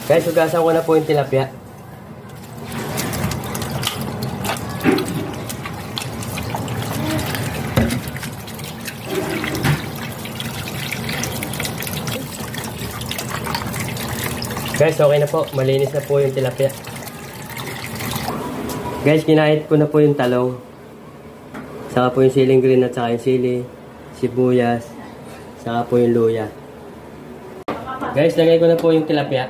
Guys, hugasan ko na po yung tilapia. Guys, okay na po. Malinis na po yung tilapia. Guys, kinahit ko na po yung talong. Saka po yung siling green at saka yung sili, sibuyas, saka po yung luya. Guys, lagay ko na po yung tilapia.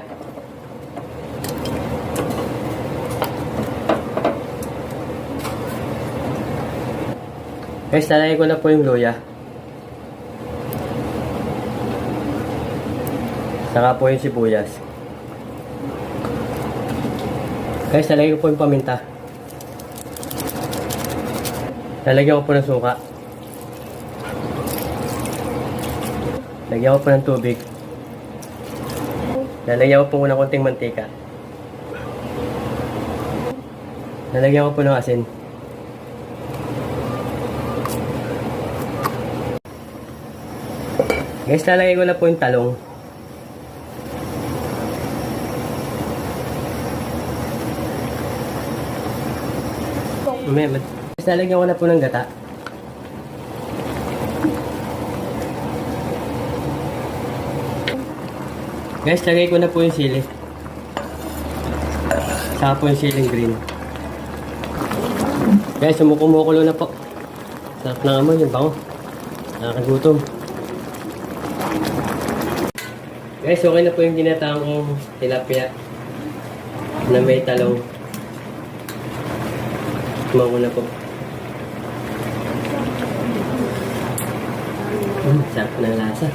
Guys, lalagay ko na po yung luya. Saka po yung sibuyas. Guys, lalagay ko po yung paminta. Lalagyan ko po ng suka. Lagyan ko po ng tubig. Lalagyan ko po ng konting mantika. Lalagyan ko po ng asin. Guys, lalagay ko na po yung talong. Guys, lalagyan ko na po ng gata. Guys, lagay ko na po yung sili. Saka po yung siling green. Guys, kumukulo na po. Sarap na amoy, yung bango. Nakakagutom. Guys, okay na po yung ginataang kong tilapia na may talong. Tumago na po. Sarap ng lasa.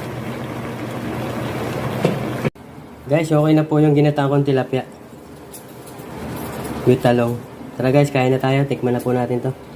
Guys, okay na po yung ginataang kong tilapia with talong. Tara guys, kain na tayo. Tikman na po natin to.